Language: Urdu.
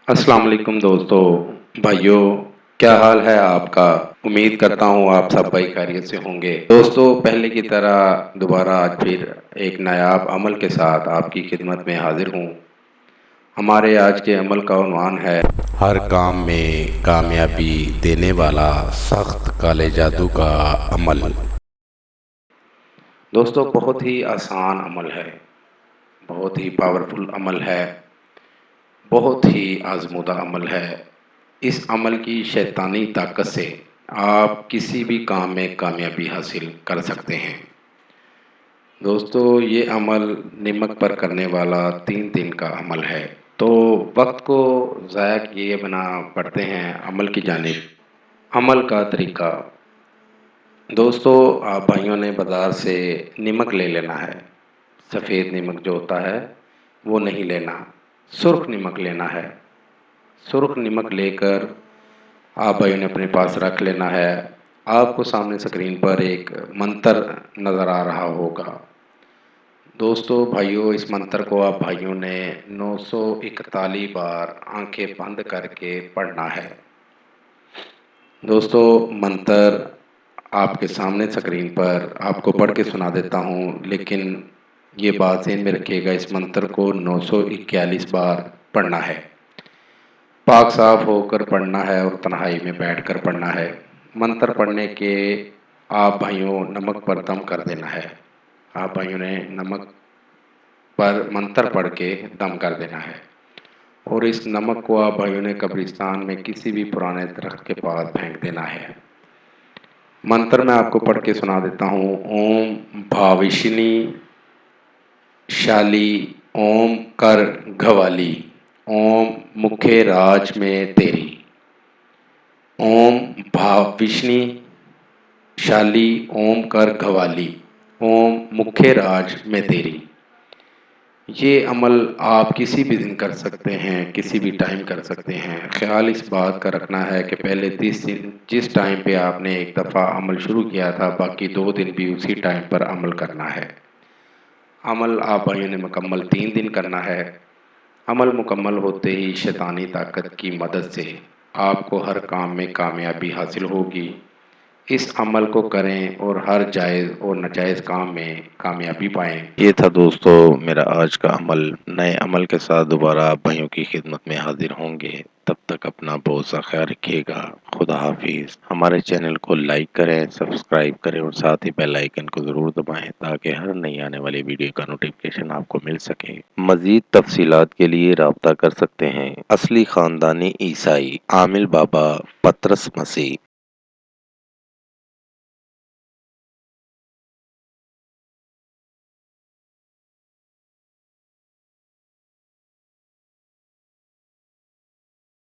السلام علیکم دوستو، بھائیوں، کیا حال ہے آپ کا؟ امید کرتا ہوں آپ سب بھائی خیریت سے ہوں گے۔ دوستو، پہلے کی طرح دوبارہ آج پھر ایک نایاب عمل کے ساتھ آپ کی خدمت میں حاضر ہوں۔ ہمارے آج کے عمل کا عنوان ہے ہر کام میں کامیابی دینے والا سخت کالے جادو کا عمل۔ دوستو، بہت ہی آسان عمل ہے، بہت ہی پاورفل عمل ہے، بہت ہی آزمودہ عمل ہے۔ اس عمل کی شیطانی طاقت سے آپ کسی بھی کام میں کامیابی حاصل کر سکتے ہیں۔ دوستو، یہ عمل نمک پر کرنے والا 3 دن کا عمل ہے، تو وقت کو ضائع کیے بنا پڑتے ہیں عمل کی جانب۔ عمل کا طریقہ: دوستو، آپ بھائیوں نے بازار سے نمک لے لینا ہے۔ سفید نمک جو ہوتا ہے وہ نہیں لینا، سرخ نمک لینا ہے۔ سرخ نمک لے کر آپ بھائیوں نے اپنے پاس رکھ لینا ہے۔ آپ کو سامنے اسکرین پر ایک منتر نظر آ رہا ہوگا۔ دوستو بھائیوں، اس منتر کو آپ بھائیوں نے 941 بار آنکھیں بند کر کے پڑھنا ہے۔ دوستو، منتر آپ کے سامنے اسکرین پر آپ کو پڑھ کے سنا دیتا ہوں، لیکن یہ بات ذہن میں رکھیے گا، اس منتر کو 941 بار پڑھنا ہے۔ پاک صاف ہو کر پڑھنا ہے اور تنہائی میں بیٹھ کر پڑھنا ہے۔ منتر پڑھنے کے آپ بھائیوں نمک پر دم کر دینا ہے۔ آپ بھائیوں نے نمک پر منتر پڑھ کے دم کر دینا ہے، اور اس نمک کو آپ بھائیوں نے قبرستان میں کسی بھی پرانے درخت کے پاس پھینک دینا ہے۔ منتر میں آپ کو پڑھ کے سنا دیتا ہوں: اوم بھاوشنی شالی اوم کر گھوالی اوم مکھے راج میں تیری۔ اوم بھاوشنی شالی اوم کر گھوالی اوم مکھے راج میں تیری۔ یہ عمل آپ کسی بھی دن کر سکتے ہیں، کسی بھی ٹائم کر سکتے ہیں۔ خیال اس بات کا رکھنا ہے کہ پہلے 30 دن جس ٹائم پہ آپ نے ایک دفعہ عمل شروع کیا تھا، باقی 2 دن بھی اسی ٹائم پر عمل کرنا ہے۔ عمل آپ بھائیوں نے مکمل 3 دن کرنا ہے۔ عمل مکمل ہوتے ہی شیطانی طاقت کی مدد سے آپ کو ہر کام میں کامیابی حاصل ہوگی۔ اس عمل کو کریں اور ہر جائز اور ناجائز کام میں کامیابی پائیں۔ یہ تھا دوستو میرا آج کا عمل۔ نئے عمل کے ساتھ دوبارہ آپ بھائیوں کی خدمت میں حاضر ہوں گے۔ تب تک اپنا بہت سا خیال رکھیے گا۔ خدا حافظ۔ ہمارے چینل کو لائک کریں، سبسکرائب کریں اور ساتھ ہی بیل آئیکن کو ضرور دبائیں تاکہ ہر نئی آنے والی ویڈیو کا نوٹیفکیشن آپ کو مل سکے۔ مزید تفصیلات کے لیے رابطہ کر سکتے ہیں۔ اصلی خاندانی عیسائی عامل بابا پطرس مسیح۔